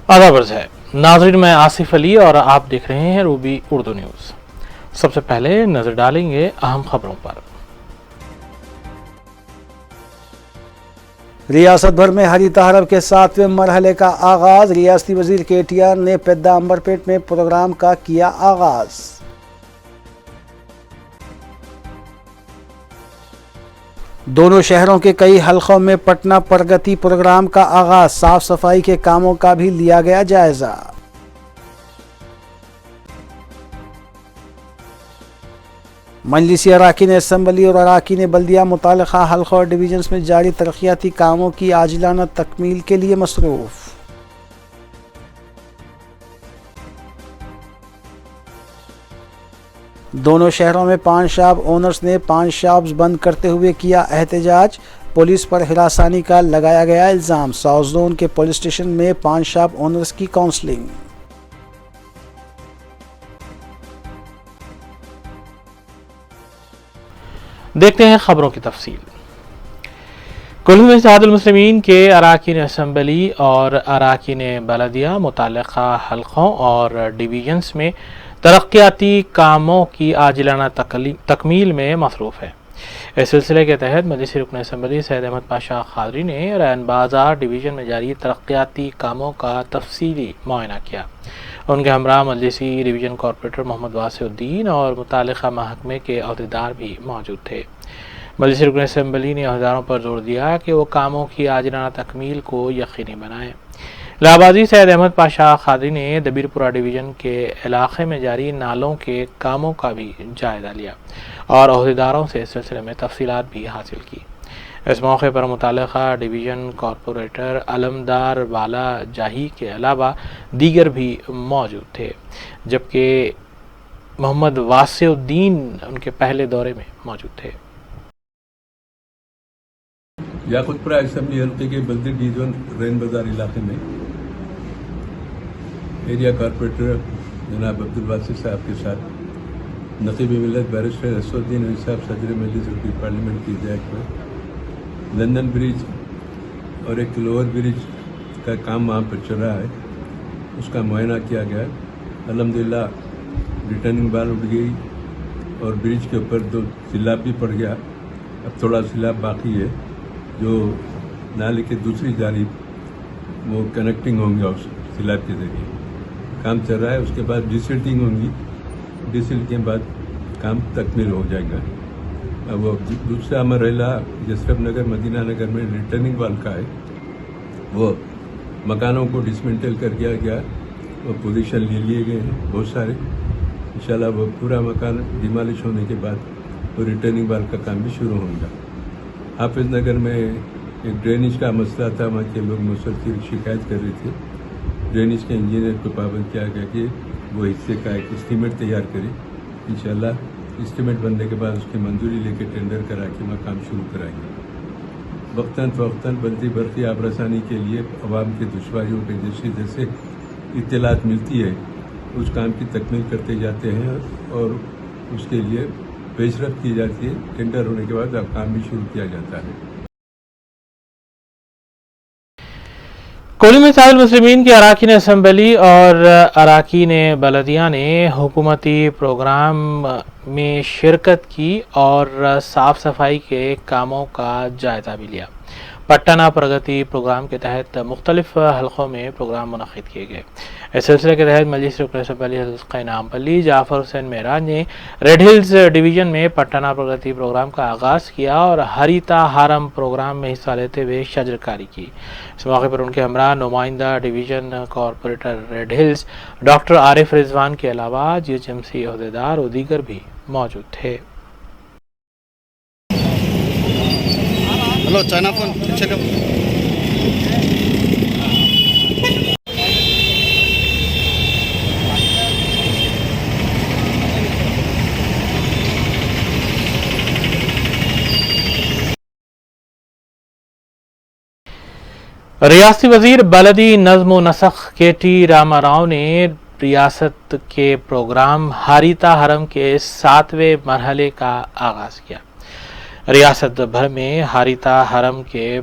आदाब अर्ज़ है नाज़रीन, मैं आसिफ अली और आप देख रहे हैं रूबी उर्दू न्यूज़। सबसे पहले नजर डालेंगे अहम खबरों पर। रियासत भर में हरिता हरम के 7वें मरहले का आगाज। रियासती वजीर KTR ने पेद्दा अंबरपेट में प्रोग्राम का किया आगाज। दोनों शहरों के कई हलकों में पटना प्रगति प्रोग्राम का आगाज। साफ सफाई के कामों का भी लिया गया जायजा। मजलिसी अराकीन असम्बली और अराकीन बल्दिया मुतालिका हलकों और डिवीजन्स में जारी तरक्याती कामों की आजिलाना तकमील के लिए मसरूफ। दोनों शहरों में पान शॉप ओनर्स ने पान शॉप्स बंद करते हुए किया एहतजाज। पुलिस पर हिरासानी का लगाया गया इल्ज़ाम। साउथ जोन के पुलिस स्टेशन में पान शॉप ओनर्स की काउंसलिंग। देखते हैं खबरों की तफसील। कुल्लू इत्तेहादुल मुस्लिमीन के अराकीन असम्बली और अराकीन बलदिया मुताल्लिक़ा हलकों और डिवीजन्स में तरक्याती कामों की आजिलाना तकमील में मसरूफ़ है। इस सिलसिले के तहत मजलिसी रुकन असम्बली सैयद अहमद पाशा खादरी ने रैन बाज़ार डिवीज़न में जारी तरक्याती कामों का तफसीली मुआयना किया। उनके हमरा मजलिसी डिवीज़न कॉरपोरेटर मोहम्मद वासिउद्दीन और मुताल्लिक़ा महकमे के अहदेदार भी मौजूद थे। मजलिसी रुकन असम्बली ने अहदेदारों पर जोर दिया कि वो कामों की आजिलाना तकमील को यकीनी बनाएं। इलाहाबादी सैयद अहमद पाशा खादरी ने दबीरपुरा डिवीज़न के इलाके में जारी नालों के कामों का भी जायज़ा लिया और अहदेदारों से इस सिलसिले में तफसीलात भी हासिल की। इस मौके पर मुताल्लिक़ा डिवीज़न कॉरपोरेटर अलमदार वाला जाही के अलावा दीगर भी मौजूद थे, जबकि मोहम्मद वासिउद्दीन उनके पहले दौरे में मौजूद थे। याकूतपुरा असेंबली हल्के के बल्दी डिवीजन रैन बाजार इलाके में एरिया कॉरपोरेटर जनाब अब्दुल वासिफ साहब के साथ नकीब मिल्लत बैरिस्टर असदुद्दीन साहब सदर मजलिस रुकनी पार्लियामेंट की हिदायत पर लंदन ब्रिज और एक लोअर ब्रिज का काम वहाँ पर चल रहा है, उसका मुआयना किया गया। अल्हम्दुलिल्लाह रिटर्निंग बाल उठ गई और ब्रिज के ऊपर 2 सिलाब भी पड़ गया। अब थोड़ा सिलाब बाकी है जो नाले की दूसरी जानिब वो कनेक्टिंग होंगे उस सिलाब के जरिए काम चल रहा है। उसके बाद डिसिल्टिंग होंगी, डिसिल्ट के बाद काम तकमील हो जाएगा। अब वो दूसरा मरहला जसरफ नगर मदीना नगर में रिटर्निंग वाल का है, वो मकानों को डिसमेंटल कर दिया गया, वो पोजीशन ले लिए गए हैं बहुत सारे। इंशाल्लाह वो पूरा मकान डिमोलिश होने के बाद वो रिटर्निंग वाल का काम भी शुरू होगा। हाफिज नगर में एक ड्रेनेज का मसला था, वहाँ के लोग मुसलसल शिकायत कर रहे थे। ड्रेनेज के इंजीनियर को पाबंद किया गया कि वो हिस्से का एक एस्टीमेट तैयार करे। इंशाल्लाह एस्टीमेट बनने के बाद उसकी मंजूरी लेके टेंडर करा के वहाँ काम शुरू कराएंगे। वक्तन फ़वक्तन बल्दी बरक़ी आब रसानी के लिए अवाम की दुश्वारियों के जैसे जैसे इत्तलात मिलती है उस काम की तकमील करते जाते हैं और उसके लिए पेशरफ्त की जाती है। टेंडर होने के बाद अब काम भी शुरू किया जाता है। कुल्लू इत्तेहादुल मुस्लिमीन की अराकीन असम्बली और अराकीन बलदिया ने हुकूमती प्रोग्राम में शिरकत की और साफ सफाई के कामों का जायजा भी लिया। पटना प्रगति प्रोग्राम के तहत मुख्तलिफ हलकों में प्रोग्राम मुनक़िद किए गए। इस सिलसिले के तहत मजलिस रुकन असम्बली हल्क़ा नामपल्ली जाफ़र हुसैन मेहराज ने रेड हिल्स डिवीज़न में पटना प्रगति प्रोग्राम का आगाज़ किया और हरिता हरम प्रोग्राम में हिस्सा लेते हुए शजरकारी की। इस मौके पर उनके हमरा नुमाइंदा division corporator red hills doctor Arif Rizwan के अलावा GHMC अहदेदार और दीगर भी मौजूद थे। हेलो चाइना फोन पीछे का रियासती वजीर बलदी नज़्म व नसख KT रामा राव ने रियासत के प्रोग्राम हरिता हरम के 7वें मरहले का आगाज़ किया। रियासत भर में हरिता हरम के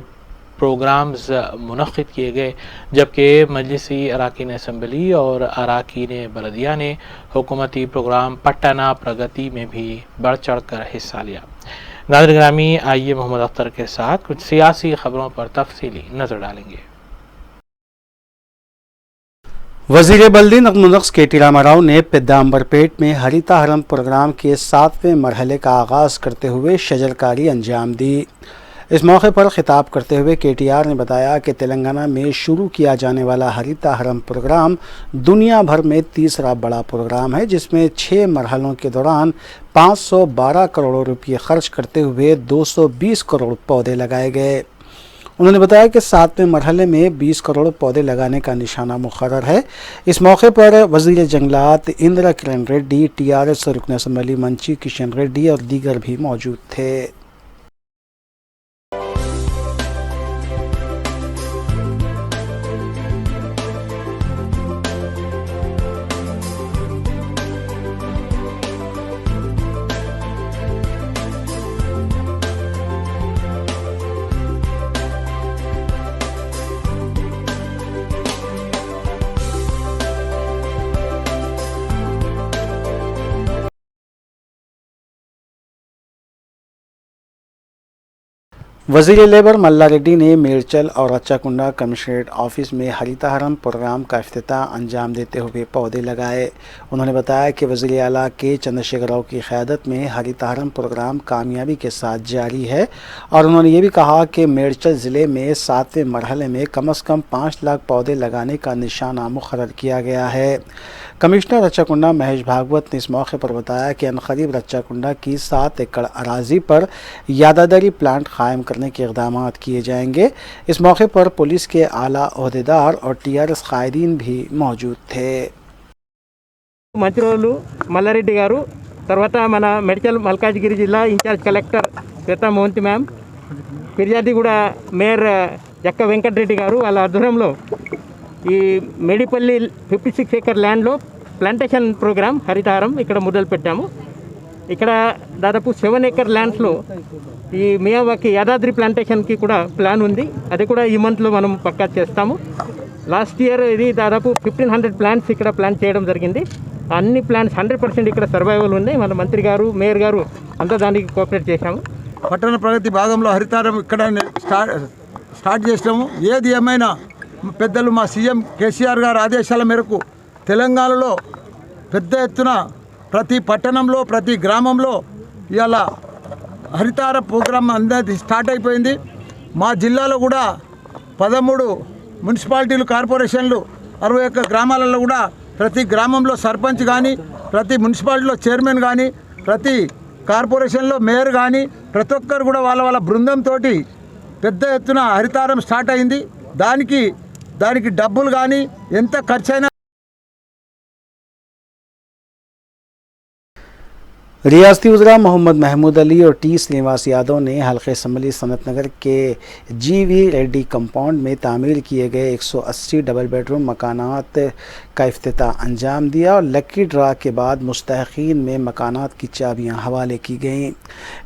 प्रोग्राम्स मुनक़िद किए गए, जबकि मजलिसी अरकान असम्बली और अरकान बलदिया ने हुकूमती प्रोग्राम पटना प्रगति में भी बढ़ चढ़ कर हिस्सा लिया। नाज़रीन ग्रामी, आइए मोहम्मद अख्तर के साथ कुछ सियासी खबरों पर तफसीली नज़र डालेंगे। वज़ीर बल्दी नक़्श के.टी. रामाराव ने पिदाम्बरपेट में हरिता हरम प्रोग्राम के 7वें मरहले का आगाज़ करते हुए शजरकारी अंजाम दी। इस मौके पर खिताब करते हुए के.टी.आर. ने बताया कि तेलंगाना में शुरू किया जाने वाला हरिता हरम प्रोग्राम दुनिया भर में तीसरा बड़ा प्रोग्राम है, जिसमें 6 मरहलों के दौरान 512 करोड़ रुपये खर्च करते हुए 220 करोड़ पौधे लगाए गए। उन्होंने बताया कि 7वें मरहले में 20 करोड़ पौधे लगाने का निशाना मुकर्रर है। इस मौके पर वज़ीर जंगलात इंदिरा किरण रेड्डी, TRS रुकन असम्बली मंची किशन रेड्डी और दीगर भी मौजूद थे। वज़ीर लेबर मल्ला रेड्डी ने मेरचल और रच्चाकुंडा कमिश्नरेट ऑफिस में हरिता हरम प्रोग्राम का इफ्तिताह अंजाम देते हुए पौधे लगाए। उन्होंने बताया कि वज़ीर आला के चंद्रशेखर राव की क़यादत में हरिता हरम प्रोग्राम कामयाबी के साथ जारी है और उन्होंने ये भी कहा कि मेरचल ज़िले में 7वें मरहले में कम से कम 5 लाख पौधे लगाने का निशाना मुकर्रर किया गया है। कमिश्नर रच्चाकुंडा महेश भागवत ने इस मौके पर बताया कि अनकरीब रच्चाकुंडा की 7 एकड़ अराजी पर यादादारी प्लांट कायम करने के इक़दाम किए जाएंगे। इस मौके पर पुलिस के आला ओहदेदार और TRS कायदीन भी मौजूद थे। మంత్రులు మల్లారెడ్డి గారు, తర్వాత మన మెడికల్ మల్కాజ్గిరి జిల్లా in charge collector Shweta Mohanty ma'am, Peerzadiguda mayor Jakka Venkatreddy గారు వాళ్ళ ఆధ్వర్యంలో ఈ మేడిపల్లి 56 ఏకర్ ల్యాండ్లో ప్లాంటేషన్ ప్రోగ్రామ్ హరితహారం ఇక్కడ మొదలు పెట్టాము. ఇక్కడ దాదాపు 7 ఏకర్ ల్యాండ్స్లో ఈ మియావాకి యాదాద్రి ప్లాంటేషన్కి కూడా ప్లాన్ ఉంది. అది కూడా ఈ మంత్లో మనం పక్కా చేస్తాము. లాస్ట్ ఇయర్ ఇది దాదాపు 1500 ప్లాంట్స్ ఇక్కడ ప్లాన్ చేయడం జరిగింది. అన్ని ప్లాంట్స్ 100% ఇక్కడ సర్వైవల్ ఉన్నాయి. మన మంత్రి గారు, మేయర్ గారు అంతా దానికి కోఆపరేట్ చేశాము. పట్టణ ప్రగతి భాగంలో హరితారం ఇక్కడ స్టార్ట్ చేసినాము. ఏది ఏమైనా పెద్దలు మా సీఎం కేసీఆర్ గారి ఆదేశాల మేరకు తెలంగాణలో పెద్ద ఎత్తున ప్రతి పట్టణంలో ప్రతి గ్రామంలో ఇవాళ హరితార ప్రోగ్రాం అందరి స్టార్ట్ అయిపోయింది. మా జిల్లాలో కూడా 13 మున్సిపాలిటీలు, కార్పొరేషన్లు, 61 గ్రామాలలో కూడా ప్రతి గ్రామంలో సర్పంచ్ కానీ, ప్రతి మున్సిపాలిటీలో చైర్మన్ కానీ, ప్రతి కార్పొరేషన్లో మేయర్ కానీ ప్రతి ఒక్కరు కూడా వాళ్ళ వాళ్ళ బృందంతో పెద్ద ఎత్తున హరితారం స్టార్ట్ అయింది. దానికి డబ్బులు కానీ ఎంత ఖర్చైనా रियासती वज़रा मोहम्मद महमूद अली और T. श्रीनिवास यादव ने हल्के असम्बली सनत नगर के GV रेड्डी कंपाउंड में तामीर किए गए 180 डबल बेडरूम मकानात का इफ्तिताह अंजाम दिया और लकी ड्रा के बाद मुस्तहक़ीन में मकानात की चाबियां हवाले की गईं।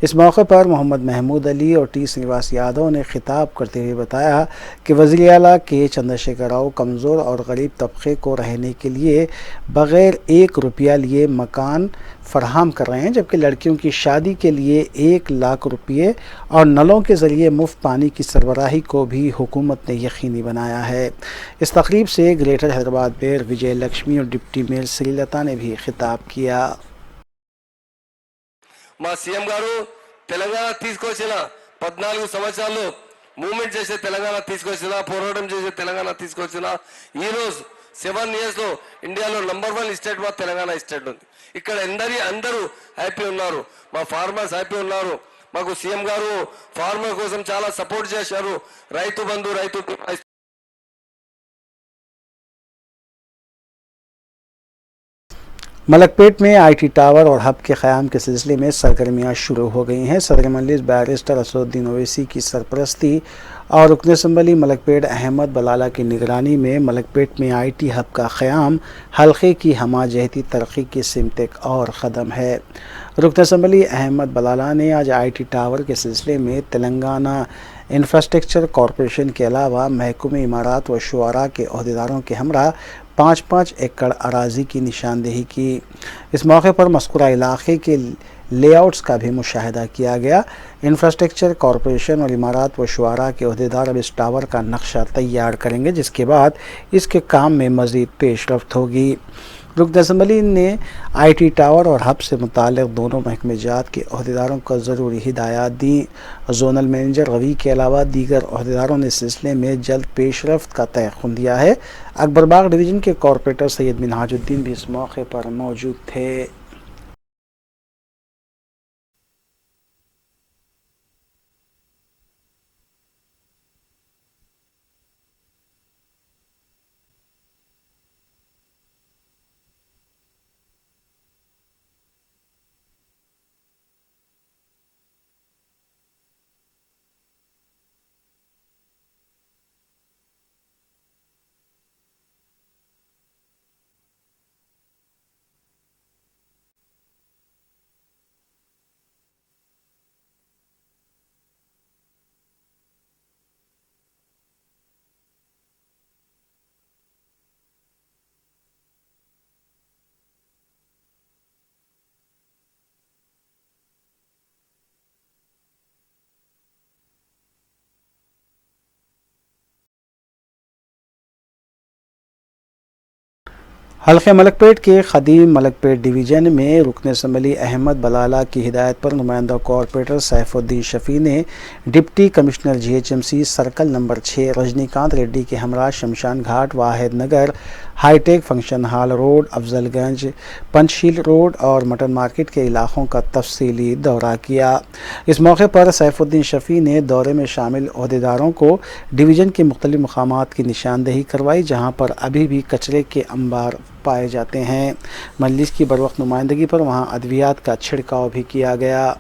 इस मौके पर मोहम्मद महमूद अली और T. श्रीनिवास यादव ने खिताब करते हुए बताया कि वज़ीर आला के चंद्रशेखर राव कमज़ोर और गरीब तबके को रहने के लिए बग़ैर 1 रुपया लिए मकान फराहम कर रहे हैं, जबकि लड़कियों की शादी के लिए 1 लाख रुपये और नलों के ज़रिए मुफ्त पानी की सरबराही को भी हुकूमत ने यकीनी बनाया है। इस तकरीब से ग्रेटर हैदराबाद मेयर विजय लक्ष्मी और डिप्टी मेयर श्रीलता ने भी खिताब किया। మా సీఎం గారు తెలంగాణ తీసుకొచ్చిన 14 సంవత్సరాలు మూవ్మెంట్ చేసే తెలంగాణ తీసుకొచ్చిన, పోరాటం చేసే తెలంగాణ తీసుకొచ్చిన ఈ రోజు 7 ఇయర్స్ లో ఇండియాలో నంబర్ 1 స్టేట్ మా తెలంగాణ స్టేట్ ఉంది. ఇక్కడ అందరూ హ్యాపీ ఉన్నారు. మా ఫార్మర్స్ హ్యాపీ ఉన్నారు. మాకు సీఎం గారు ఫార్మర్ కోసం చాలా సపోర్ట్ చేశారు. రైతు బంధు, రైతు मलकपेट में IT टावर और हब के क़याम के सिलसिले में सरगर्मियाँ शुरू हो गई हैं। सदर मजलिस बैरिस्टर असदुद्दीन ओवैसी की सरपरस्ती और रुकन असम्बली मलकपेट अहमद बलाला की निगरानी में मलकपेट में IT हब का क़याम हल्के की हमाजहती तरक्की की सिमत एक और क़दम है। रुकन असम्बली अहमद बलाला ने आज IT टावर के सिलसिले में तेलंगाना इंफ्रास्ट्रक्चर कॉरपोरेशन के अलावा महकमे इमारत व शुअरा के अहदेदारों के हमरा 5-5 एकड़ अराजी की निशानदेही की। इस मौके पर मज़कूरा इलाके के लेआउट्स का भी मुशाहिदा किया गया। इंफ्रास्ट्रक्चर कॉरपोरेशन और इमारत व शुअरा के अहदेदार अब इस टावर का नक्शा तैयार करेंगे, जिसके बाद इसके काम में मज़ीद पेशरफ्त होगी। रुकन असम्बली ने IT टावर और हब से मुताल्लिक़ दोनों महकमे जात के अहदेदारों को ज़रूरी हिदायत दी। जोनल मैनेजर रवि के अलावा दीगर अहदेदारों ने इस सिलसिले में जल्द पेशरफ्त का तयक़ुन दिया है। अकबरबाग डिवीज़न के कॉरपोरेटर सैयद मिनहाजुद्दीन भी इस मौके पर मौजूद थे। हल्के मलकपेट के खदीम मलकपेट डिवीज़न में रुकन असम्बली अहमद बलाला की हिदायत पर नुमाइंदा कॉरपोरेटर सैफुद्दीन शफी ने deputy commissioner GHMC circle number 6 Rajinikanth Reddy के हमरा शमशान घाट, Wahid Nagar, hi-tech function hall road, Afzalgunj, Panchsheel road और मटन मार्केट के इलाकों का तफसीली दौरा किया। इस मौके पर सैफुद्दीन शफी ने दौरे में शामिल अहदेदारों को डिवीज़न के मुख्तलिफ मकामात की निशानदेही करवाई, जहाँ पर अभी भी कचरे के अंबार पाए जाते हैं। मजलिस की बरवक्त नुमाइंदगी पर वहाँ अद्वियात का छिड़काव भी किया गया।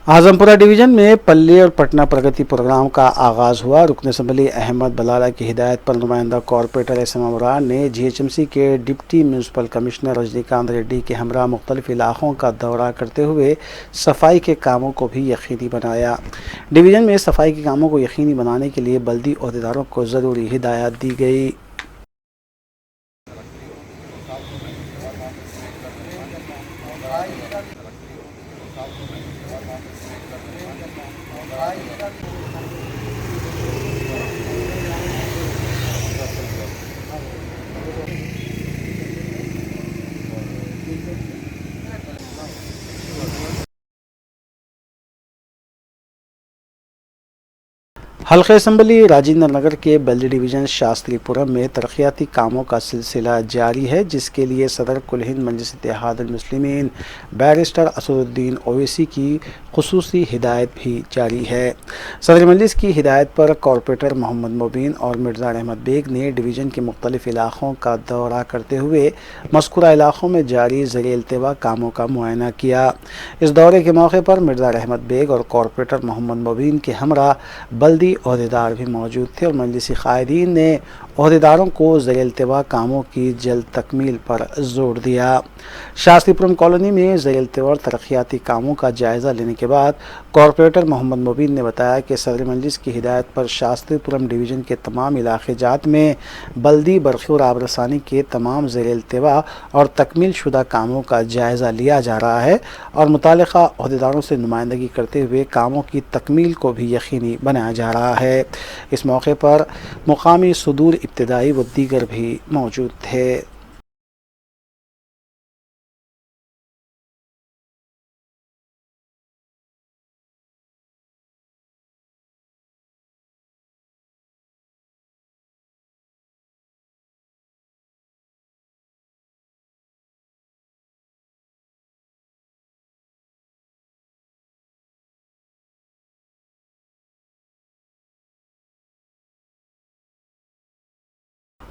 आजमपुरा डिवीज़न में पल्ली और पटना प्रगति प्रोग्राम का आगाज़ हुआ। रुकन असम्बली अहमद बलाला की हिदायत पर नुमाइंदा कॉरपोरेटर एसएम अमरान ने GHMC के deputy municipal commissioner Rajinikanth Reddy के हमरा मुख्तलिफ इलाकों का दौरा करते हुए सफाई के कामों को भी यकीनी बनाया। डिवीज़न में सफाई के कामों को यकीनी बनाने के लिए बल्दी अहदेदारों को ज़रूरी हिदायत दी गई। हल्के असम्बली राजेंद्र नगर के बल्दी डिवीज़न शास्त्रीपुरम में तरक्याती कामों का सिलसिला जारी है, जिसके लिए सदर कुल हिंद मजलिस इत्तेहादुल मुस्लिमीन बैरिस्टर असदुद्दीन ओवैसी की खुसूसी हिदायत भी जारी है। सदर मजलिस की हिदायत पर कॉरपोरेटर मोहम्मद मुबीन और मिर्ज़ा अहमद बेग ने डिवीज़न के मुख्तलिफ इलाकों का दौरा करते हुए मज़कूरा इलाकों में जारी ज़र इल्तिवा कामों का मुआयना किया। इस दौरे के मौके पर मिर्ज़ा अहमद बेग और कॉरपोरेटर मोहम्मद मुबीन के हमरा बल्दी अहदेदार भी मौजूद थे और मजलिसी कायदीन ने अहदेदारों को ज़र-ए-इल्तिवा कामों की जल्द तकमील पर जोर दिया। शास्त्रीपुरम कॉलोनी में ज़र-ए-इल्तिवा तरक्याती कामों का जायज़ा लेने के बाद कॉरपोरेटर मोहम्मद मुबीन ने बताया कि सदर मजलिस की हिदायत पर शास्त्रीपुरम डिवीज़न के तमाम इलाके जात में बल्दी बरक़ी और आबरसानी के तमाम ज़र-ए-इल्तिवा और तकमील शुदा कामों का जायज़ा लिया जा रहा है और मुताल्लिक़ा अहदेदारों से नुमाइंदगी करते हुए कामों की तकमील को भी यकीनी बनाया जा रहा है। इस मौके पर मुकामी सुदूर इब्तिदाई व दीगर भी मौजूद थे।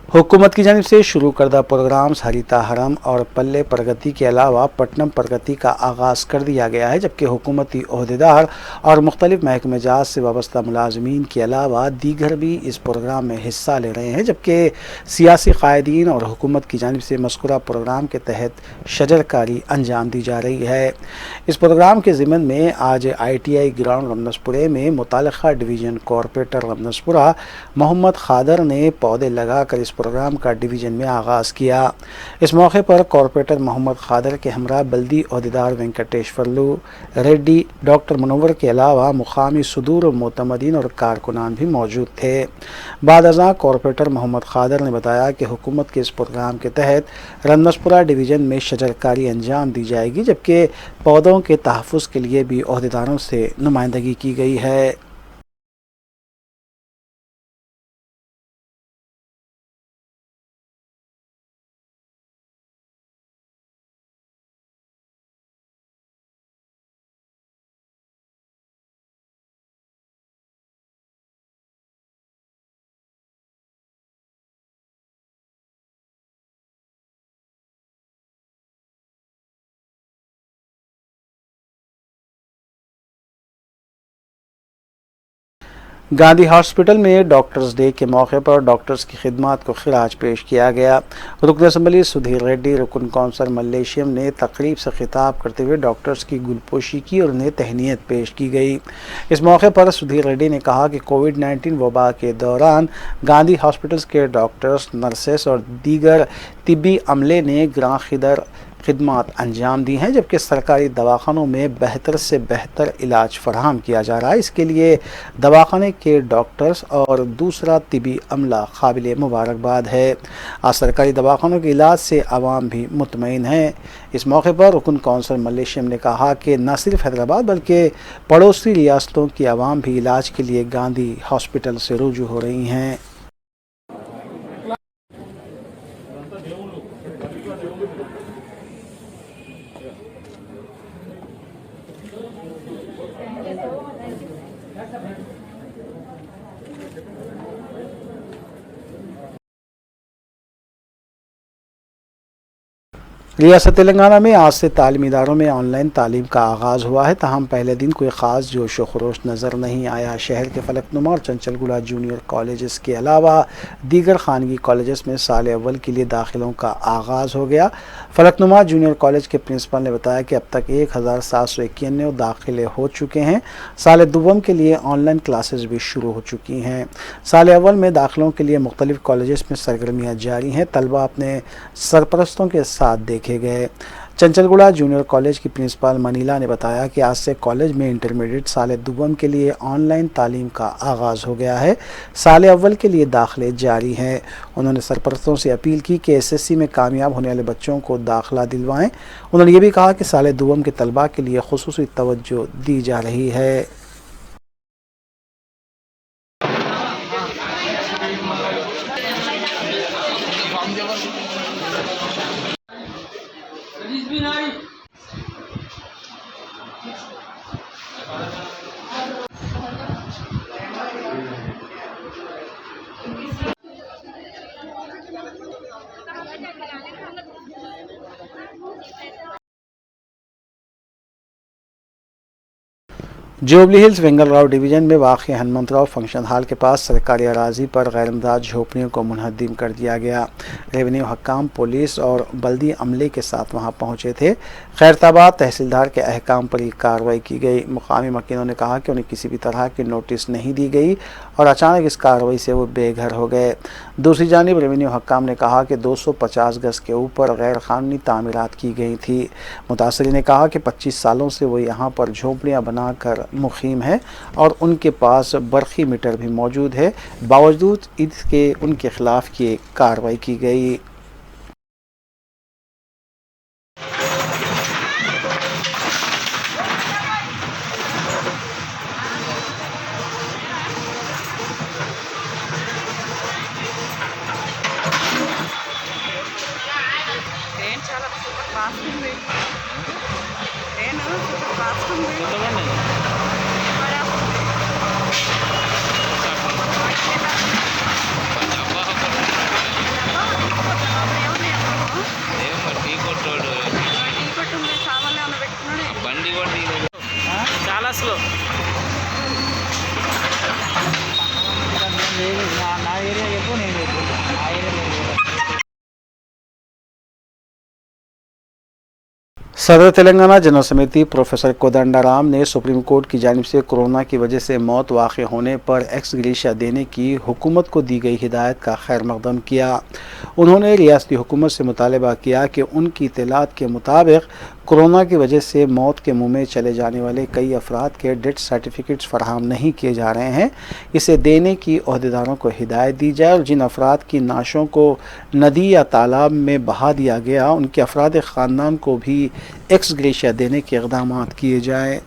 हुकूमत की जानिब से शुरू करदा प्रोग्राम्स हरिता हरम और पल्ले प्रगति के अलावा पट्टनम प्रगति का आगाज़ कर दिया गया है, जबकि हुकूमती ओहदेदार और मुख्तलिफ महकमे जात से वाबस्ता मुलाजमीन के अलावा दीगर भी इस प्रोग्राम में हिस्सा ले रहे हैं, जबकि सियासी कायदीन और हुकूमत की जानिब से मज़कूरा प्रोग्राम के तहत शजरकारी अंजाम दी जा रही है। इस प्रोग्राम के ज़िमन में आज ITI ग्राउंड रमनसपुरे में मुतालिका डिवीज़न कॉरपोरेटर रमनसपुरा मोहम्मद खादर ने पौधे लगाकर इस प्रोग्राम का डिवीज़न में आगाज़ किया। इस मौके पर कॉरपोरेटर मोहम्मद खादर के हमरा बल्दी ओहदेदार वेंकटेश्वरलू रेड्डी, डॉक्टर मुनव्वर के अलावा मुकामी सुदूर और मोतमदीन और कारकुनान भी मौजूद थे। बाद अज़ां कॉरपोरेटर मोहम्मद खादर ने बताया कि हुकूमत के इस प्रोग्राम के तहत रमनसपुरा डिवीज़न में शजरकारी अंजाम दी जाएगी, जबकि पौधों के तहफ़्फ़ुज़ के लिए भी ओहदेदारों से नुमाइंदगी की गई है। गांधी हॉस्पिटल में डॉक्टर्स डे के मौके पर डॉक्टर्स की खिदमत को खिराज पेश किया गया। रुकन असम्बली सुधीर रेड्डी, रुकन कौंसल मल्लेशियम ने तकरीब से खिताब करते हुए डॉक्टर्स की गुलपोशी की और उन्हें तहनीत पेश की गई। इस मौके पर सुधीर रेड्डी ने कहा कि कोविड-19 वबा के दौरान गांधी हॉस्पिटल्स के डॉक्टर्स, नर्सेस और दीगर तिब्बी अमले ने ग्रां खिदमत अंजाम दी हैं, जबकि सरकारी दवाखानों में बेहतर से बेहतर इलाज फराहम किया जा रहा है। इसके लिए दवाखाने के डॉक्टर्स और दूसरा तिबी अमला काबिल मुबारकबाद है। आज सरकारी दवाखानों के इलाज से आवाम भी मुतमईन हैं। इस मौके पर रुकन कौंसल मलेशियम ने कहा कि न सिर्फ हैदराबाद बल्कि पड़ोसी रियासतों की आवाम भी इलाज के लिए गांधी हॉस्पिटल से रुजू हो रही हैं। रियासत तेलंगाना में आज से तालीमी इदारों में ऑनलाइन तालीम का आगाज़ हुआ है, ताहम पहले दिन कोई ख़ास जोश व खरोश नज़र नहीं आया। शहर के फलकनुमा और चंचलगुड़ा जूनियर कॉलेजेस के अलावा दीगर खानगी कॉलेजेस में साल अव्वल के लिए दाखिलों का आगाज़ हो गया। फलकनुमा जूनियर कॉलेज के प्रिंसिपल ने बताया कि अब तक 1791 दाखिले हो चुके हैं। साल दुव्वम के लिए ऑनलाइन क्लासेस भी शुरू हो चुकी हैं। साल अव्वल में दाखिलों के लिए मुख्तलिफ कॉलेजेस में सरगर्मियाँ जारी हैं। तलबा अपने सरपरस्तों के साथ देखे गए। चंचलगुड़ा जूनियर कॉलेज की प्रिंसिपल मनीला ने बताया कि आज से कॉलेज में इंटरमीडिएट साल दुव्वम के लिए ऑनलाइन तालीम का आगाज़ हो गया है। साल अव्वल के लिए दाखिले जारी हैं। उन्होंने सरपरस्तों से अपील की कि SSC में कामयाब होने वाले बच्चों को दाखिला दिलवाएं। उन्होंने ये भी कहा कि साल दुव्वम के तलबा के लिए खुसूसी तवज्जो दी जा रही है। जुबली हिल्स वेंगलराव डिवीज़न में वाक़ हनुमंतराव फंक्शन हॉल के पास सरकारी अराजी पर गैरमदाद झोपड़ियों को मुनहदम कर दिया गया। रेवेन्यू हकाम, पुलिस और बल्दी अमले के साथ वहां पहुंचे थे। खैरताबाद तहसीलदार के अहकाम पर यह कार्रवाई की गई। मुकामी मकीनों ने कहा कि उन्हें किसी भी तरह की नोटिस नहीं दी गई और अचानक इस कार्रवाई से वो बेघर हो गए। दूसरी जानिब रेवेन्यू हकाम ने कहा कि 250 गज के ऊपर गैर कानूनी तामीरात की गई थी। मुतासरी ने कहा कि 25 सालों से वो यहाँ पर झोंपड़ियाँ बनाकर मुकीम है और उनके पास बरक़ी मीटर भी मौजूद है। बावजूद इसके उनके खिलाफ ये कार्रवाई की गई। सदर तेलंगाना जनरल समिति प्रोफेसर कोदंडाराम ने सुप्रीम कोर्ट की जानिब से कोरोना की वजह से मौत वाक़ होने पर एक्स ग्रेशिया देने की हुकूमत को दी गई हिदायत का खैर मकदम किया। उन्होंने रियासती हुकूमत से मुतालबा किया कि उनकी इत्तलात के मुताबिक कोरोना की वजह से मौत के मुँह में चले जाने वाले कई अफराद के डेथ सर्टिफिकेट्स फराहम नहीं किए जा रहे हैं, इसे देने की अहदेदारों को हिदायत दी जाए और जिन अफराद की नाशों को नदी या तालाब में बहा दिया गया उनके अफराद ख़ानदान को भी एक्स ग्रेशिया देने के इक़दाम किए जाए।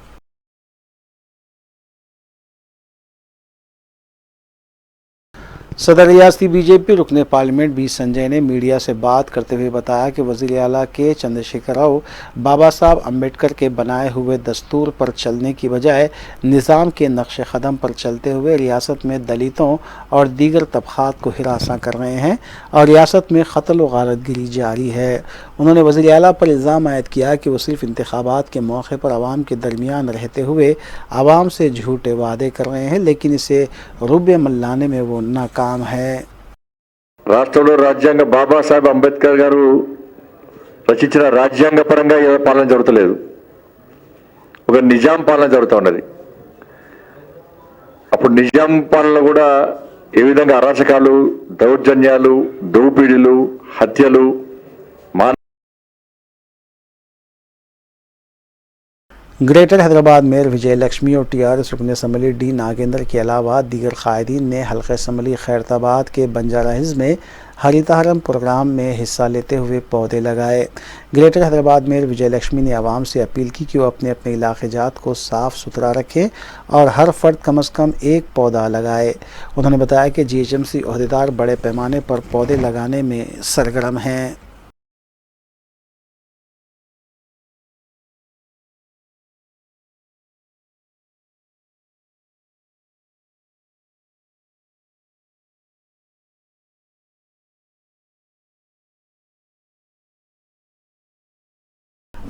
सदर रियासती बीजेपी रुकने पार्लियामेंट बी संजय ने मीडिया से बात करते हुए बताया कि वज़ीर आला के चंद्रशेखर राव बाबा साहब अम्बेडकर के बनाए हुए दस्तूर पर चलने की बजाय निज़ाम के नक्श क़दम पर चलते हुए रियासत में दलितों और दीगर तबक़ात को हिरासा कर रहे हैं और रियासत में क़त्ल व गारतगिरी जारी है। उन्होंने वज़ीर आला पर इल्ज़ाम आयद किया कि वो सिर्फ इंतखाबात के मौके पर आवाम के दरमियान रहते हुए आवाम से झूठे वादे कर रहे हैं, लेकिन इसे रुब्बे मल्लाने में वो नाकाम है। రాష్ట్రంలో రాజ్యాంగ బాబాసాహెబ్ అంబేద్కర్ గారు రచించిన రాజ్యాంగ పరంగా ఏ పాలన జరుగుతలేదు, ఒక నిజాం పాలన జరుగుతూ ఉన్నది। అప్పుడు నిజాం పాలన కూడా ఏ విధంగా అరాచకాలు, దౌర్జన్యాలు, దోపిడీలు, హత్యలు, ग्रेटर हैदराबाद मेयर विजय लक्ष्मी और टीआरएस रुकन असम्बली डी नागेंद्र के अलावा दीगर कायदीन ने हल्का असम्बली खैरताबाद के बंजारा हिल्स में हरितहरम प्रोग्राम में हिस्सा लेते हुए पौधे लगाए। ग्रेटर हैदराबाद मेयर विजय लक्ष्मी ने आवाम से अपील की कि वो अपने अपने इलाके जात को साफ़ सुथरा रखें और हर फर्द कम अज़ कम एक पौधा लगाए। उन्होंने बताया कि जीएचएमसी अहदेदार बड़े पैमाने पर पौधे लगाने में सरगर्म हैं।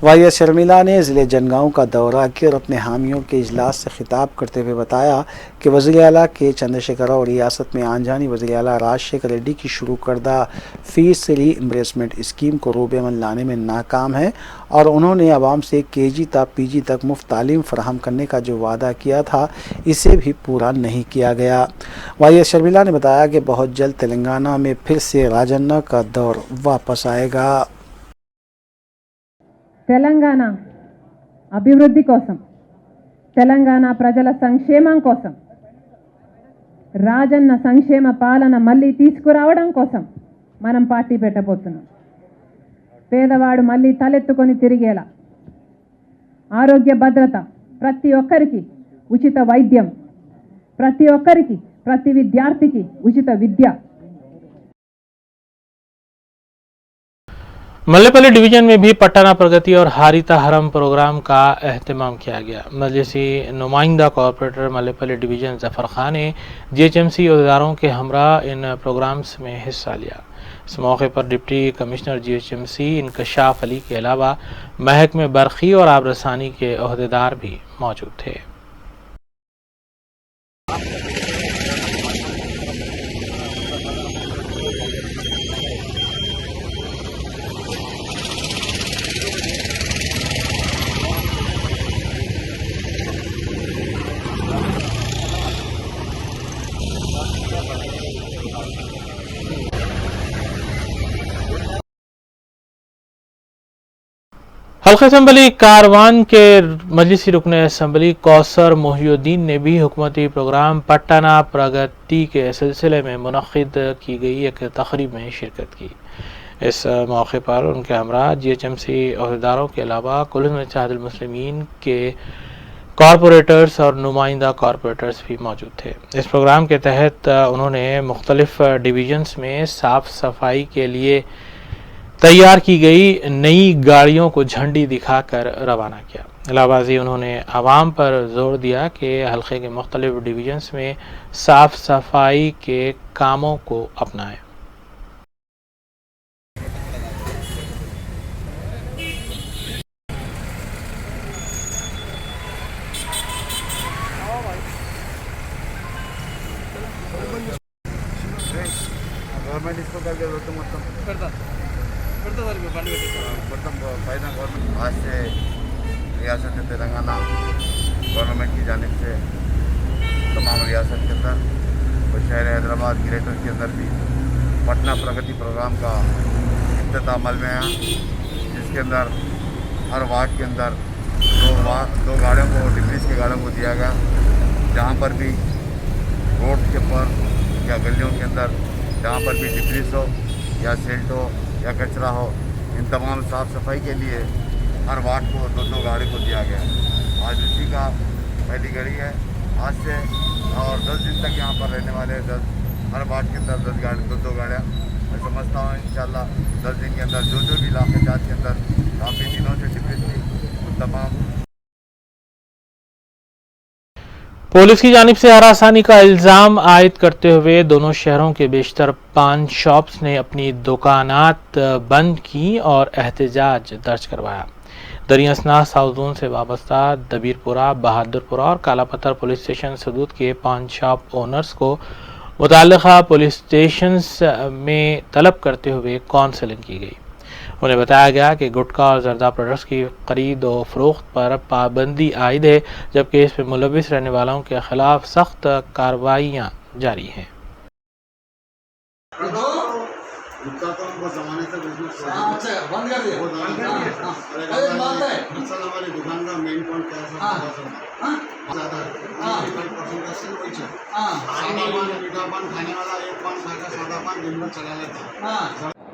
वाईएस शर्मिला ने ज़िले जनगांव का दौरा किया और अपने हामियों के इजलास से खिताब करते हुए बताया कि वज़ीर आला के चंद्रशेखर राव रियासत में आन जानी वज़ीर आला राजशेखर रेड्डी की शुरू करदा फ़ीस रीइंबर्समेंट स्कीम को रूबे अमल लाने में नाकाम है और उन्होंने आवाम से केजी तक पीजी तक मुफ्त तालीम फराहम करने का जो वादा किया था इसे भी पूरा नहीं किया गया। वाईएस शर्मिला ने बताया कि बहुत जल्द तेलंगाना में फिर से राजन्ना का दौर वापस आएगा। తెలంగాణ అభివృద్ధి కోసం, తెలంగాణ ప్రజల సంక్షేమం కోసం, రాజన్న సంక్షేమ పాలన మళ్ళీ తీసుకురావడం కోసం మనం పార్టీ పెట్టబోతున్నాం। పేదవాడు మళ్ళీ తలెత్తుకొని తిరిగేలా, ఆరోగ్య భద్రత, ప్రతి ఒక్కరికి ఉచిత వైద్యం, ప్రతి ఒక్కరికి, ప్రతి విద్యార్థికి ఉచిత విద్య। मल्लेपल्ली डिवीजन में भी पट्टाना प्रगति और हरितहरम प्रोग्राम का अहतमाम किया गया। मजलिसी नुमाइंदा कॉरपोरेटर मल्लेपल्ली डिवीजन जफर खान ने जीएचएमसी अहदेदारों के हमरा इन प्रोग्राम्स में हिस्सा लिया। इस मौके पर डिप्टी कमिश्नर जीएचएमसी इंकशाफ अली के अलावा महकमे बरखी और आबरसानी के अहदेदार भी मौजूद थे। हल्का असम्बली कारवान के मजलिसी रुकन असम्बली कौसर मोहिउद्दीन ने भी हुकूमती प्रोग्राम पट्टाना प्रगति के सिलसिले में मुनक़िद की गई एक तक़रीब में शिरकत की। इस मौके पर उनके हमरा जीएचएमसी अहदेदारों के अलावा कुल्लू इत्तेहादुल मुस्लिमीन के कॉरपोरेटर्स और नुमाइंदा कॉरपोरेटर्स भी मौजूद थे। इस प्रोग्राम के तहत उन्होंने मुख्तलिफ डिवीजन्स में साफ़ सफाई के लिए तैयार की गई नई गाड़ियों को झंडी दिखाकर रवाना किया। इलाहाबादी उन्होंने आवाम पर जोर दिया कि हल्के के मुख्तलिफ डिवीजन्स में साफ़ सफाई के कामों को अपनाएं। गवर्नमेंट इसको करके मोत्तम फायदा गवर्नमेंट आज से रियासत तेलंगाना गवर्नमेंट की जानिब से तमाम रियासत के अंदर और शहर हैदराबाद ग्रेटर के अंदर भी पटना प्रगति प्रोग्राम का इफ्तिताह अमल में आया, जिसके अंदर हर वार्ड के अंदर दो गाड़ियों को डिब्रीज की गाड़ियों को दिया गया, जहाँ पर भी रोड के ऊपर या गलियों के अंदर जहाँ पर भी डिब्रीज हो या सिल्ट हो या कचरा हो, इन तमाम साफ़ सफाई के लिए हर वार्ड को दो गाड़ी को दिया गया। आज उसी का पहली घड़ी है। आज से और 10 दिन तक यहाँ पर रहने वाले हर वार्ड के अंदर 10 गाड़ी दो गाड़ियाँ, मैं समझता हूँ इंशाल्लाह 10 दिन के अंदर जो भी इलाके जात के अंदर काफ़ी दिनों से डिब्रीज थी उन तमाम। पुलिस की जानिब से हरासानी का इल्ज़ाम आयद करते हुए दोनों शहरों के बेशतर पान शॉप्स ने अपनी दुकानात बंद की और एहतजाज दर्ज करवाया। दरियासना साउथ जोन से वाबस्ता दबीरपुरा, बहादुरपुरा और कालापत्थर पुलिस स्टेशन सदूद के पान शॉप ओनर्स को मुताल्लिक़ा पुलिस स्टेशन में तलब करते हुए काउंसलिंग की गई। उन्हें बताया गया कि गुटखा और जर्दा प्रोडक्ट्स की खरीद और फरोख्त पर पाबंदी आयद है, जबकि इस पर मुलविस रहने वालों के खिलाफ सख्त कार्रवाइयाँ जारी हैं।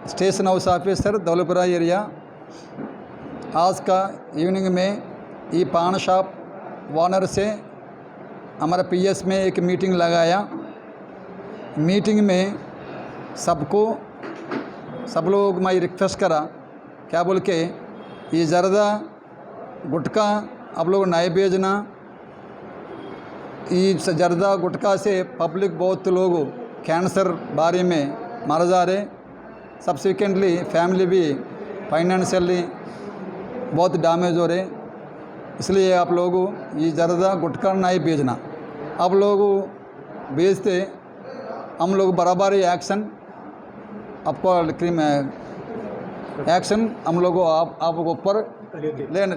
स्टेशन हाउस ऑफिसर दौलपुरा एरिया आज का इवनिंग में ये पान शॉप ओनर से हमारा पीएस में एक मीटिंग लगाया। मीटिंग में सब लोग मैं रिक्वेस्ट करा क्या बोल के ये ज़र्दा गुटखा आप लोग नए भेजना। ये जर्दा गुटखा से पब्लिक बहुत लोग कैंसर बारे में मारा जा रहे, सब्सिक्वेंटली फैमिली भी फाइनेंशियली बहुत डैमेज हो रहे। इसलिए आप लोग ये ज़र्दा गुटखा नहीं भेजना। आप लोग भेजते हम लोग बराबर ही एक्शन आपको एक्शन हम लोग आप ऊपर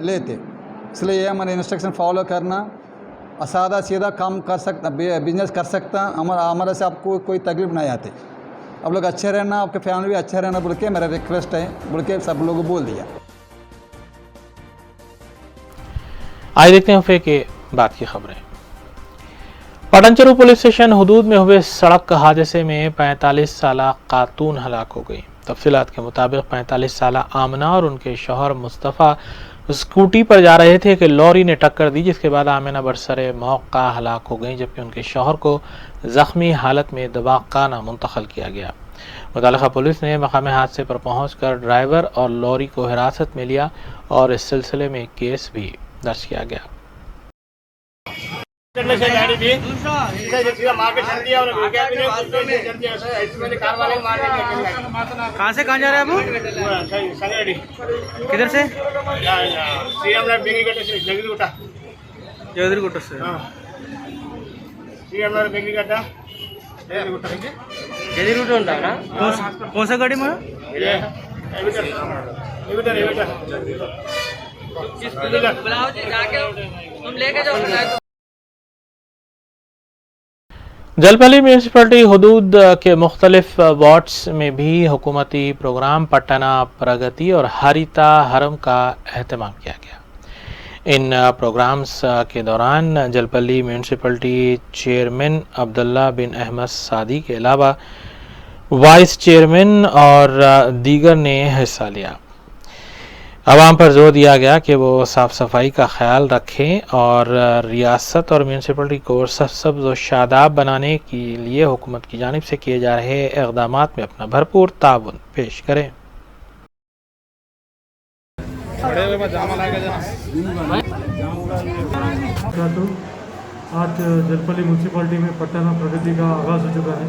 लेते। इसलिए हमारे इंस्ट्रक्शन फॉलो करना, सादा सीधा काम कर सकता, बिजनेस कर सकता, हमारे से आपको कोई तकलीफ नहीं आती। आप लोग अच्छे रहना, आपके फैमिली भी अच्छे रहना बोल के मेरा रिक्वेस्ट है बोल के सब लोगों को बोल दिया। आइए देखते हैं हफ्ते के बाद की खबरें। पटनचरू पुलिस स्टेशन हुदूद में हुए सड़क हादसे में 45 साला खातून हलाक हो गई। तफसीलात के मुताबिक 45 साला आमना और उनके शौहर मुस्तफ़ा स्कूटी पर जा रहे थे कि लॉरी ने टक्कर दी, जिसके बाद आमिना बरसरे मौका हलाक हो गई, जबकि उनके शौहर को जख्मी हालत में दवाखाना मुंतकिल किया गया। मुताल्लिक़ा पुलिस ने मकाम हादसे पर पहुंचकर ड्राइवर और लॉरी को हिरासत में लिया और इस सिलसिले में केस भी दर्ज किया गया। कहाँ से कहाँ जा रहे हैं आप? किधर से? जगदीरगुट्टा से। जगदीरगुट्टा ఉంటా ना? कौन सा गाड़ी में? तुम लेके जाओ। जलपली म्यूनसिपलिटी हुदूद के मुख्तलिफ वार्ड्स में भी हुकूमती प्रोग्राम पटना प्रगति और हरिता हरम का अहतमाम किया गया। इन प्रोग्राम्स के दौरान जलपली म्यूनसिपलिटी चेयरमैन अब्दुल्ला बिन अहमद सादी के अलावा वाइस चेयरमैन और दीगर ने हिस्सा लिया। आवाम पर जोर दिया गया कि वो साफ़ सफाई का ख्याल रखें और रियासत और म्यूनसिपलिटी को सब्ज़ व शादाब बनाने के लिए हुकूमत की जानिब से किए जा रहे इक़दामात में अपना भरपूर ताउन पेश करें। आज जलपली म्यूनसिपलिटी में पटना प्रगति का आगाज़ हो चुका है,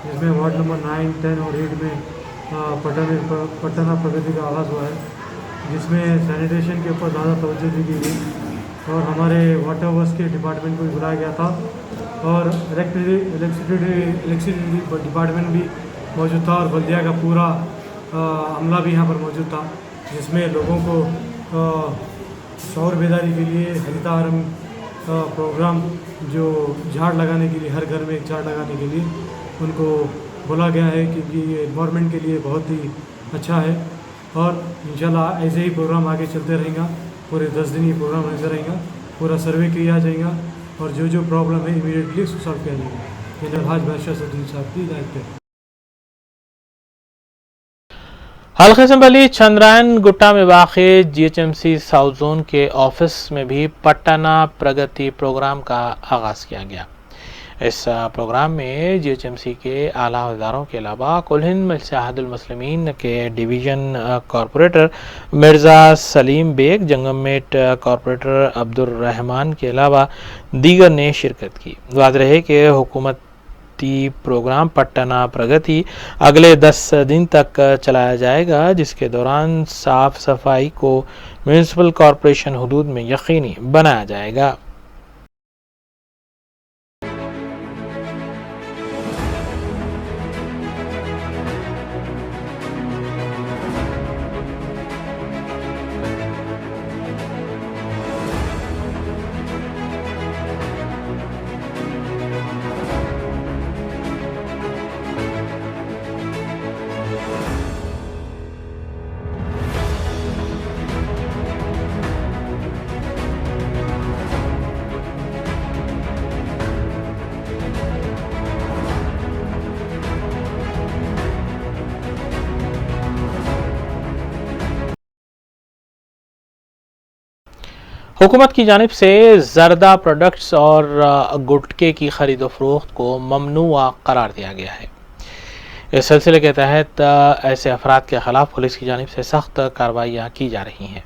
जिसमें वार्ड नंबर 9, 10 और 8 में पटना प्रगति का आगाज़ हुआ है, जिसमें सैनिटेशन के ऊपर ज़्यादा तवज्जो दी गई और हमारे वाटर वर्क्स के डिपार्टमेंट को भी बुलाया गया था और इलेक्ट्रिसिटी डिपार्टमेंट भी मौजूद था और बल्दिया का पूरा अमला भी यहाँ पर मौजूद था, जिसमें लोगों को शौर बेदारी के लिए हरितारम प्रोग्राम, जो झाड़ लगाने के लिए, हर घर में एक झाड़ लगाने के लिए उनको बोला गया है, क्योंकि ये एनवायरनमेंट के लिए बहुत ही अच्छा है। और इंशाल्लाह ऐसे ही प्रोग्राम आगे चलते रहेगा। पूरे 10 दिन ये प्रोग्राम ऐसे रहेगा, पूरा सर्वे किया जाएगा और जो जो प्रॉब्लम है इमीडिएटली उसको सॉल्व किया जाएगा। जनरल हाज बादशाह सद्दीन साहब की हिदायत पे। हल्का असम्बली चंद्रायन गुट्टा में वाक़ GHMC साउथ जोन के ऑफिस में भी पटना प्रगति प्रोग्राम का आगाज़ किया गया। इस प्रोग्राम में GHMC के आला अहदेदारों के अलावा कुल हिंद मजलिस मुस्लिमीन के division corporator Mirza Salim Baig, Jangammet corporator Abdul Rahman के अलावा दीगर ने शिरकत की। वाज़ रहे कि हुकूमती प्रोग्राम पटना प्रगति अगले 10 दिन तक चलाया जाएगा, जिसके दौरान साफ सफाई को म्यूनिसिपल कॉरपोरेशन हुदूद में यकीनी बनाया जाएगा। हुकूमत की जानिब से जर्दा प्रोडक्ट्स और गुटके की खरीदो फरोख्त को ममनुआ करार दिया गया है। इस सिलसिले के तहत ऐसे अफराद के खिलाफ पुलिस की जानिब से सख्त कार्रवाइयाँ की जा रही हैं।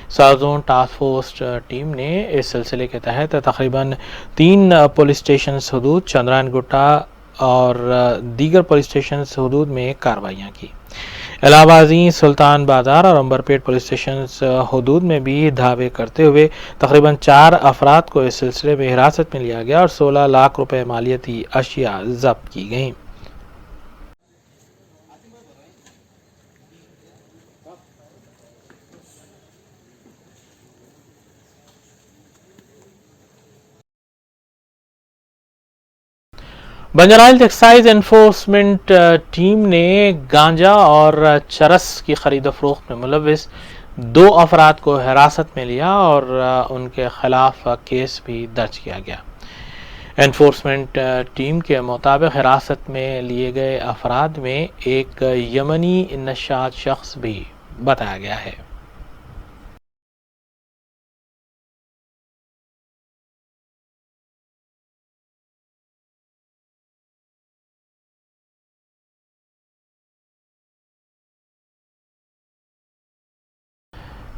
South zone task force team ने इस सिलसिले के तहत तकरीबन 3 पुलिस स्टेशन हदूद चंद्रायन गुट्टा और दीगर पुलिस स्टेशन हदूद में कार्रवाइयाँ की। इलाहाबादी, सुल्तान बाजार और अंबरपेट पुलिस स्टेशन हदूद में भी धावे करते हुए तकरीबन 4 अफराद को इस सिलसिले में हिरासत में लिया गया और 16 लाख रुपए मालियती अशिया जब्त की गईं। बंजाराहिल्स एक्साइज एनफोर्समेंट टीम ने गांजा और चरस की खरीदो फरोख्त में मुलविस 2 अफराद को हिरासत में लिया और उनके खिलाफ केस भी दर्ज किया गया। एनफोर्समेंट टीम के मुताबिक हिरासत में लिए गए अफराद में एक यमनी नशाद शख्स भी बताया गया है।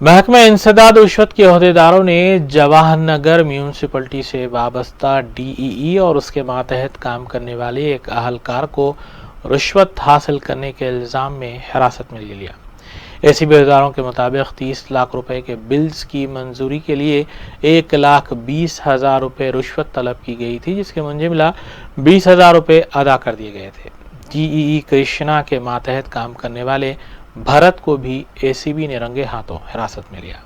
महकमा इंसदाद रिश्वत के अहदेदारों ने जवाहर नगर म्यूनसिपलिटी से वाबस्ता DEE और उसके मातहत काम करने वाले एक अहलकार को रिश्वत हासिल करने के इल्ज़ाम में हिरासत में ले लिया। ACB अहदेदारों के मुताबिक 30 लाख रुपए के बिल्स की मंजूरी के लिए 1,20,000 रुपये रिश्वत तलब की गई थी, जिसके मुंजिमला 20,000 रुपये अदा कर दिए गए थे। DEE कृष्णा के मातहत काम करने वाले भरत को भी ACB ने रंगे हाथों हिरासत में लिया।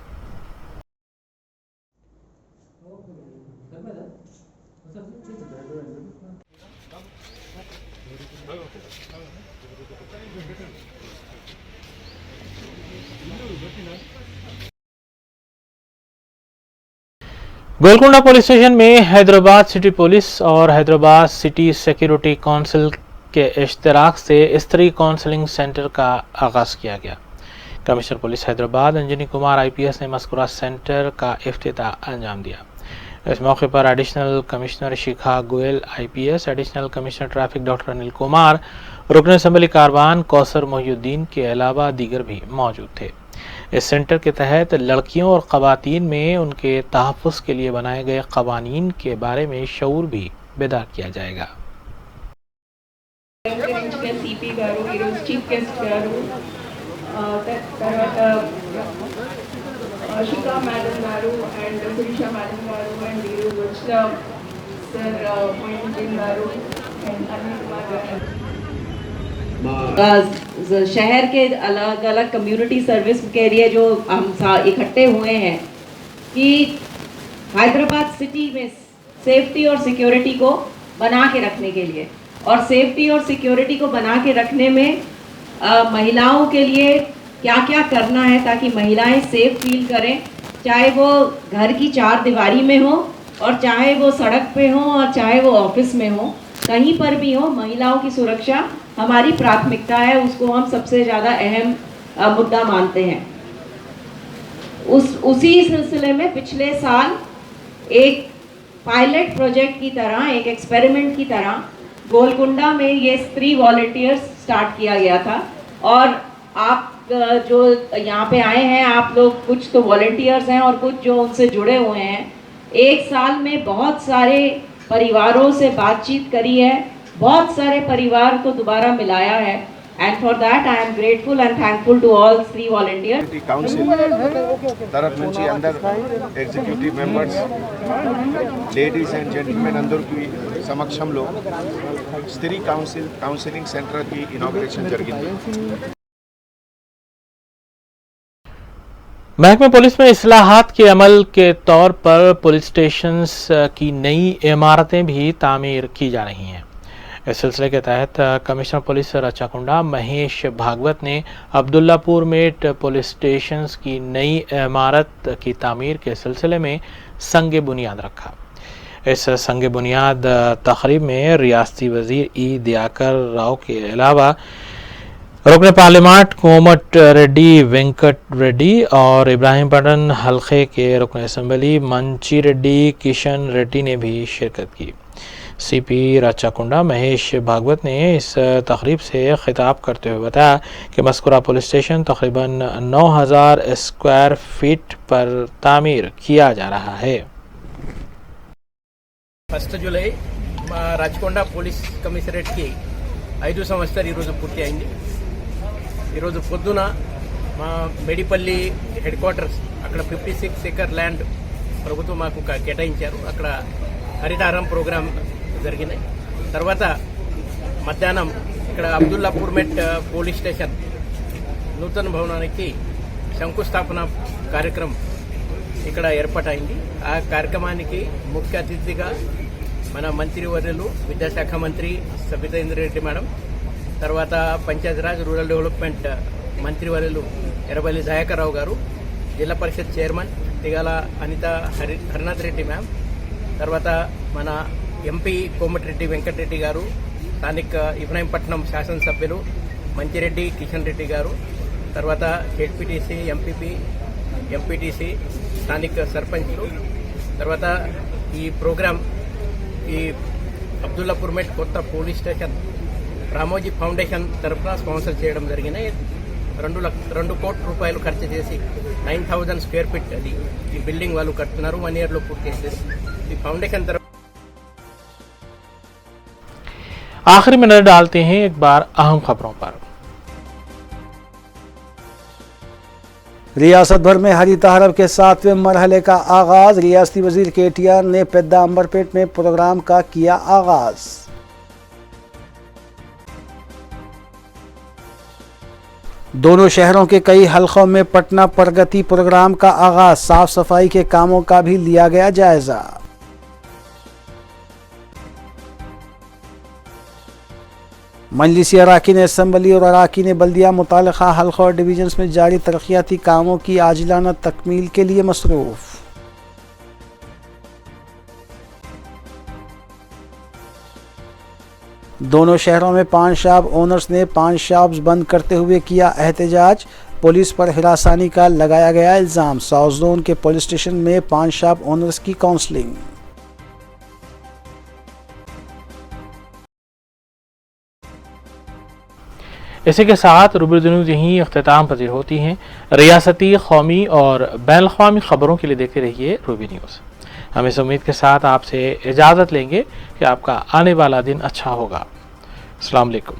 गोलकुंडा पुलिस स्टेशन में हैदराबाद सिटी पुलिस और हैदराबाद सिटी सिक्योरिटी काउंसिल के इश्तराक से स्त्री काउंसलिंग सेंटर का आगाज़ किया गया। Commissioner police Hyderabad Anjani Kumar IPS ने मस्कुरा सेंटर का इफ्तिताह अंजाम दिया। इस मौके पर additional commissioner Shikha Goel IPS, additional commissioner traffic doctor Anil Kumar, रुकन असम्बली कारवान कौसर मोहिउद्दीन के अलावा दीगर भी मौजूद थे। इस सेंटर के तहत लड़कियों और ख़वातीन में उनके तहफ़्फ़ुज़ के लिए बनाए गए क़वानीन के बारे में शऊर भी बेदार किया जाएगा। CP గారు ఈరోజు చీఫ్ గెస్ట్ గారు తర్వాత షికా మేడం గారు అండ్ శిరీష మేడం గారు అండ్ ఈరోజు వచ్చిన సార్ మొయినుద్దీన్ గారు అండ్ అనిల్ కుమార్ గారు शहर के अलग अलग कम्युनिटी सर्विस के लिए जो हम इकट्ठे हुए हैं कि हैदराबाद सिटी में सेफ्टी और सिक्योरिटी को बना के रखने के लिए, और सेफ्टी और सिक्योरिटी को बना के रखने में महिलाओं के लिए क्या क्या करना है ताकि महिलाएं सेफ फील करें, चाहे वो घर की चार दीवारी में हो और चाहे वो सड़क पे हो और चाहे वो ऑफिस में हो, कहीं पर भी हो, महिलाओं की सुरक्षा हमारी प्राथमिकता है, उसको हम सबसे ज़्यादा अहम मुद्दा मानते हैं। उसी सिलसिले में पिछले साल एक पायलट प्रोजेक्ट की तरह, एक एक्सपेरिमेंट की तरह गोलकुंडा में ये स्त्री वॉलंटियर्स स्टार्ट किया गया था। और आप जो यहाँ पे आए हैं, आप लोग कुछ तो वॉलंटियर्स हैं और कुछ जो उनसे जुड़े हुए हैं। एक साल में बहुत सारे परिवारों से बातचीत करी है, बहुत सारे परिवार को दोबारा मिलाया है, and for that I am grateful and thankful to all three volunteers. Council तरफ నుంచి अंदर executive members, ladies and gentleman అందరికీ సమక్షంలో స్త్రీ కౌన్సిలింగ్ సెంటర్ की इनॉग्रेशन జరిగింది। महकमे पुलिस में इस्लाहात के अमल के तौर पर पुलिस स्टेशंस की नई इमारतें भी तामीर की जा रही हैं। इस सिलसिले के तहत कमिश्नर पुलिस रचाकुंडा महेश भागवत ने अब्दुल्लापुर में पुलिस स्टेशंस की नई इमारत की तामीर के सिलसिले में संग बुनियाद रखा। इस संग बुनियाद तकरीब में रियासती वजीर ई दयाकर राव के अलावा रुकन पार्लियामेंट कोमट रेड्डी वेंकट रेड्डी और इब्राहिमपट्टन हल्के के रुकन असम्बली मंची रेड्डी किशन रेड्डी ने भी शिरकत की। सीपी राचाकुंडा महेश भागवत ने इस तकरीब से खिताब करते हुए बताया कि मस्कुरा पुलिस स्टेशन तकरीबन 9000 स्क्वायर फीट पर तामीर किया जा रहा है। 1 జూలై మా రాచకొండ పోలీస్ కమిషనరేట్కి 5 సంవత్సరాలు ఈరోజు పూర్తి అయింది। ఈరోజు పొద్దున మా మేడిపల్లి హెడ్ క్వార్టర్స్ అక్కడ 56 ఎకర్ ల్యాండ్ ప్రభుత్వం మాకు కేటాయించారు, అక్కడ హరితారం ప్రోగ్రాం జరిగినాయి। తర్వాత మధ్యాహ్నం ఇక్కడ అబ్దుల్లాపూర్ మెట్ పోలీస్ స్టేషన్ నూతన భవనానికి శంకుస్థాపన కార్యక్రమం ఇక్కడ ఏర్పాటైంది। ఆ కార్యక్రమానికి ముఖ్య అతిథిగా మన మంత్రివర్యులు విద్యాశాఖ మంత్రి సబితా ఇంద్రారెడ్డి మేడం, తర్వాత పంచాయతీరాజ్ రూరల్ డెవలప్మెంట్ మంత్రివర్యులు ఎర్రబెల్లి దయాకర్ రావు గారు, జిల్లా పరిషత్ చైర్మన్ తిగాల అనిత హరినాథ్ రెడ్డి మ్యామ్, తర్వాత మన ఎంపీ కోమటిరెడ్డి వెంకటరెడ్డి గారు, స్థానిక ఇబ్రాహీంపట్నం శాసనసభ్యులు మంచిరెడ్డి కిషన్ రెడ్డి గారు, తర్వాత జెడ్పీటీసీ ఎంపీపీ ఎంపీటీసీ స్థానిక సర్పంచ్లు, తర్వాత ఈ ప్రోగ్రాం ఈ అబ్దుల్లాపూర్ మెట్ కొత్త పోలీస్ స్టేషన్ రామోజీ ఫౌండేషన్ తరఫున స్పాన్సర్ చేయడం జరిగినాయి। 2 కోట్ల రూపాయలు ఖర్చు చేసి 9000 స్క్వేర్ ఫీట్ అది ఈ బిల్డింగ్ వాళ్ళు కడుతున్నారు, 1 year లో పూర్తి చేశారు। ఈ ఫౌండేషన్ तरफ आखिरी में नजर डालते हैं एक बार अहम खबरों पर। रियासत भर में हरित हरब के 7वें मरहले का आगाज। रियासती वजीर केटीआर ने पेद्दा अंबरपेट में प्रोग्राम का किया आगाज। दोनों शहरों के कई हलकों में पटना प्रगति प्रोग्राम का आगाज। साफ सफाई के कामों का भी लिया गया जायजा। मजलिसी अराकीन असम्बली और अराकीन बल्दिया मुतालिका हल्का और डिवीजन्स में जारी तरक्याती कामों की आजिलाना तकमील के लिए मसरूफ। दोनों शहरों में पान शॉप ओनर्स ने पान शॉप्स बंद करते हुए किया एहतजाज। पुलिस पर हिरासानी का लगाया गया इल्ज़ाम। साउथ जोन के पुलिस स्टेशन में पान शॉप ओनर्स की काउंसलिंग। इसी के साथ रूबरूज यहीं अख्तिताम पजीर होती हैं। रियासती, कौमी और बैन अवी खबरों के लिए देखते रहिए रूबी न्यूज़। हम इस उम्मीद के साथ आपसे इजाज़त लेंगे कि आपका आने वाला दिन अच्छा होगा। अस्सलाम वालेकुम।